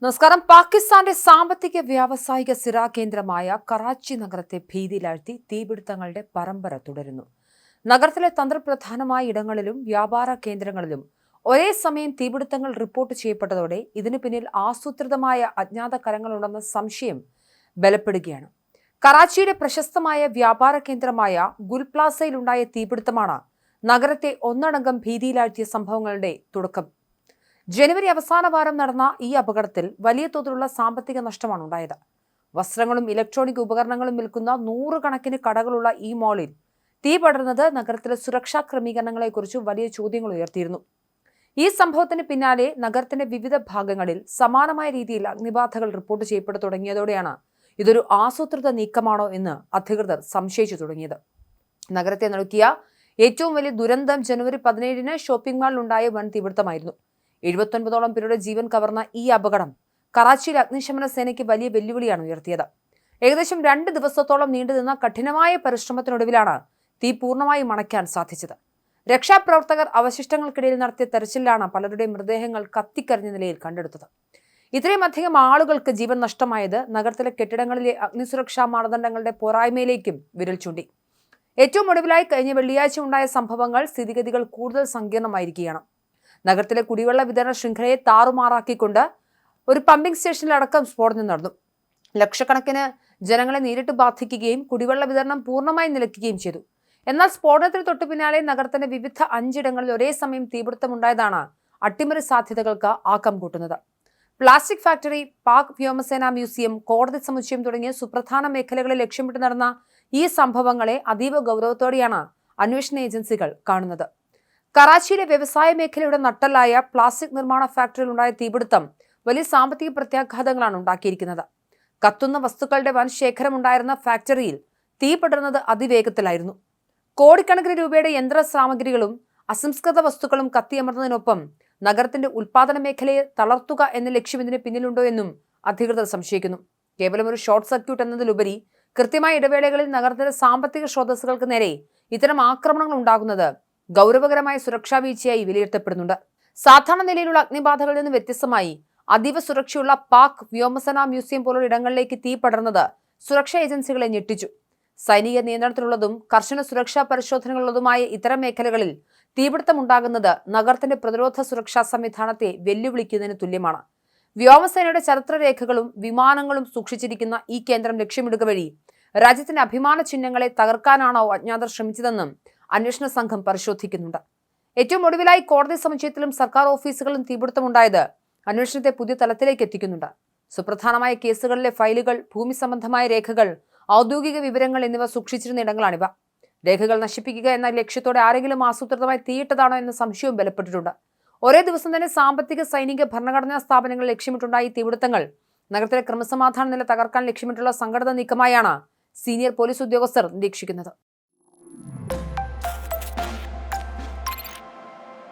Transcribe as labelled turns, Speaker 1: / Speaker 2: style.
Speaker 1: നമസ്കാരം. പാകിസ്ഥാന്റെ സാമ്പത്തിക വ്യാവസായിക സ്ഥിരാകേന്ദ്രമായ കറാച്ചി നഗരത്തെ ഭീതിയിലാഴ്ത്തി തീപിടുത്തങ്ങളുടെ പരമ്പര തുടരുന്നു. നഗരത്തിലെ തന്ത്രപ്രധാനമായ ഇടങ്ങളിലും വ്യാപാര കേന്ദ്രങ്ങളിലും ഒരേ സമയം തീപിടുത്തങ്ങൾ റിപ്പോർട്ട് ചെയ്യപ്പെട്ടതോടെ ഇതിനു പിന്നിൽ ആസൂത്രിതമായ അജ്ഞാത കരങ്ങളുണ്ടെന്ന സംശയം ബലപ്പെടുകയാണ്. കറാച്ചിയുടെ പ്രശസ്തമായ വ്യാപാര കേന്ദ്രമായ ഗുൽപ്ലാസയിലുണ്ടായ തീപിടുത്തമാണ് നഗരത്തെ ഒന്നടങ്കം ഭീതിയിലാഴ്ത്തിയ സംഭവങ്ങളുടെ തുടക്കം. ജനുവരി അവസാന വാരം നടന്ന ഈ അപകടത്തിൽ വലിയ തോതിലുള്ള സാമ്പത്തിക നഷ്ടമാണ് ഉണ്ടായത്. വസ്ത്രങ്ങളും ഇലക്ട്രോണിക് ഉപകരണങ്ങളും വിൽക്കുന്ന നൂറുകണക്കിന് കടകളുള്ള ഈ മാളിൽ തീ പടർന്നത് നഗരത്തിലെ സുരക്ഷാ ക്രമീകരണങ്ങളെക്കുറിച്ച് വലിയ ചോദ്യങ്ങൾ ഉയർത്തിയിരുന്നു. ഈ സംഭവത്തിന് പിന്നാലെ നഗരത്തിന്റെ വിവിധ ഭാഗങ്ങളിൽ സമാനമായ രീതിയിൽ അഗ്നിബാധകൾ റിപ്പോർട്ട് ചെയ്യപ്പെട്ടു തുടങ്ങിയതോടെയാണ് ഇതൊരു ആസൂത്രിത നീക്കമാണോ എന്ന് അധികൃതർ സംശയിച്ചു തുടങ്ങിയത്. നഗരത്തെ നടുക്കിയ ഏറ്റവും വലിയ ദുരന്തം ജനുവരി 17-ന് ഷോപ്പിംഗ് മാളിലുണ്ടായ വൻ തീപിടുത്തമായിരുന്നു. 79ഓളം പേരുടെ ജീവൻ കവർന്ന ഈ അപകടം കറാച്ചിയിൽ അഗ്നിശമന സേനയ്ക്ക് വലിയ വെല്ലുവിളിയാണ് ഉയർത്തിയത്. ഏകദേശം 2 ദിവസത്തോളം നീണ്ടുനിന്ന കഠിനമായ പരിശ്രമത്തിനൊടുവിലാണ് തീ പൂർണ്ണമായി അണയ്ക്കാൻ സാധിച്ചത്. രക്ഷാപ്രവർത്തകർ അവശിഷ്ടങ്ങൾക്കിടയിൽ നടത്തിയ തെരച്ചിലാണ് പലരുടെയും മൃതദേഹങ്ങൾ കത്തിക്കരിഞ്ഞ നിലയിൽ കണ്ടെടുത്തത്. ഇത്രയും അധികം ആളുകൾക്ക് ജീവൻ നഷ്ടമായത് നഗരത്തിലെ കെട്ടിടങ്ങളിലെ അഗ്നിസുരക്ഷാ മാനദണ്ഡങ്ങളുടെ പോരായ്മയിലേക്കും വിരൽ ചൂണ്ടി. ഏറ്റവും ഒടുവിലായി കഴിഞ്ഞ വെള്ളിയാഴ്ച ഉണ്ടായ സംഭവങ്ങൾ സ്ഥിതിഗതികൾ കൂടുതൽ സങ്കീർണമായിരിക്കുകയാണ്. നഗരത്തിലെ കുടിവെള്ള വിതരണ ശൃംഖലയെ താറുമാറാക്കിക്കൊണ്ട് ഒരു പമ്പിംഗ് സ്റ്റേഷനിലടക്കം സ്ഫോടനം നടന്നു. ലക്ഷക്കണക്കിന് ജനങ്ങളെ നേരിട്ട് ബാധിക്കുകയും കുടിവെള്ള വിതരണം പൂർണ്ണമായി നിലയ്ക്കുകയും ചെയ്തു. എന്നാൽ സ്ഫോടനത്തിന് തൊട്ടു പിന്നാലെ നഗരത്തിന്റെ വിവിധ 5 ഇടങ്ങളിൽ ഒരേ സമയം തീപിടുത്തമുണ്ടായതാണ് അട്ടിമറി സാധ്യതകൾക്ക് ആക്കം കൂട്ടുന്നത്. പ്ലാസ്റ്റിക് ഫാക്ടറി, പാക് വ്യോമസേന മ്യൂസിയം, കോടതി സമുച്ചയം തുടങ്ങിയ സുപ്രധാന മേഖലകളെ ലക്ഷ്യമിട്ട് നടന്ന ഈ സംഭവങ്ങളെ അതീവ ഗൗരവത്തോടെയാണ് അന്വേഷണ ഏജൻസികൾ കാണുന്നത്. കറാച്ചിയിലെ വ്യവസായ മേഖലയുടെ നട്ടെല്ലായ പ്ലാസ്റ്റിക് നിർമ്മാണ ഫാക്ടറിയിൽ ഉണ്ടായ തീപിടുത്തം വലിയ സാമ്പത്തിക പ്രത്യാഘാതങ്ങളാണ് ഉണ്ടാക്കിയിരിക്കുന്നത്. കത്തുന്ന വസ്തുക്കളുടെ വൻ ശേഖരമുണ്ടായിരുന്ന ഫാക്ടറിയിൽ തീ പടർന്നത് അതിവേഗത്തിലായിരുന്നു. കോടിക്കണക്കിന് രൂപയുടെ യന്ത്ര സാമഗ്രികളും അസംസ്കൃത വസ്തുക്കളും കത്തിയമർന്നതിനൊപ്പം നഗരത്തിന്റെ ഉൽപാദന മേഖലയെ തളർത്തുക എന്ന ലക്ഷ്യം ഇതിന് പിന്നിലുണ്ടോ എന്നും അധികൃതർ സംശയിക്കുന്നു. കേവലം ഒരു ഷോർട്ട് സർക്യൂട്ട് എന്നതിലുപരി കൃത്യമായ ഇടവേളകളിൽ നഗരത്തിലെ സാമ്പത്തിക സ്രോതസ്സുകൾക്ക് നേരെ ഇത്തരം ആക്രമണങ്ങൾ ഉണ്ടാകുന്നത് ഗൗരവകരമായ സുരക്ഷാ വീഴ്ചയായി വിലയിരുത്തപ്പെടുന്നുണ്ട്. സാധാരണ നിലയിലുള്ള അഗ്നിബാധകളിൽ നിന്ന് വ്യത്യസ്തമായി അതീവ സുരക്ഷയുള്ള പാക് വ്യോമസേന മ്യൂസിയം പോലുള്ള ഇടങ്ങളിലേക്ക് തീ പടർന്നത് സുരക്ഷാ ഏജൻസികളെ ഞെട്ടിച്ചു. സൈനിക നിയന്ത്രണത്തിലുള്ളതും കർശന സുരക്ഷാ പരിശോധനകളുള്ളതുമായ ഇത്തരം മേഖലകളിൽ തീപിടുത്തമുണ്ടാകുന്നത് നഗരത്തിന്റെ പ്രതിരോധ സുരക്ഷാ സംവിധാനത്തെ വെല്ലുവിളിക്കുന്നതിന് തുല്യമാണ്. വ്യോമസേനയുടെ ചരിത്രരേഖകളും വിമാനങ്ങളും സൂക്ഷിച്ചിരിക്കുന്ന ഈ കേന്ദ്രം ലക്ഷ്യമിടുക വഴി രാജ്യത്തിന്റെ അഭിമാന ചിഹ്നങ്ങളെ തകർക്കാനാണോ അജ്ഞാതർ ശ്രമിച്ചതെന്നും അന്വേഷണ സംഘം പരിശോധിക്കുന്നുണ്ട്. ഏറ്റവും ഒടുവിലായി കോടതി സമുച്ചയത്തിലും സർക്കാർ ഓഫീസുകളിലും തീപിടുത്തമുണ്ടായത് അന്വേഷണത്തെ പുതിയ തലത്തിലേക്ക് എത്തിക്കുന്നുണ്ട്. സുപ്രധാനമായ കേസുകളിലെ ഫയലുകൾ, ഭൂമി സംബന്ധമായ രേഖകൾ, ഔദ്യോഗിക വിവരങ്ങൾ എന്നിവ സൂക്ഷിച്ചിരുന്ന ഇടങ്ങളാണിവ. രേഖകൾ നശിപ്പിക്കുക എന്ന ലക്ഷ്യത്തോടെ ആരെങ്കിലും ആസൂത്രിതമായി തീയിട്ടതാണോ എന്ന സംശയവും ബലപ്പെട്ടിട്ടുണ്ട്. ഒരേ ദിവസം തന്നെ സാമ്പത്തിക, സൈനിക, ഭരണഘടനാ സ്ഥാപനങ്ങൾ ലക്ഷ്യമിട്ടുണ്ടായ തീപിടുത്തങ്ങൾ നഗരത്തിലെ ക്രമസമാധാന നില തകർക്കാൻ ലക്ഷ്യമിട്ടുള്ള സംഘടിത നീക്കമായാണ് സീനിയർ പോലീസ് ഉദ്യോഗസ്ഥർ നിരീക്ഷിക്കുന്നത്.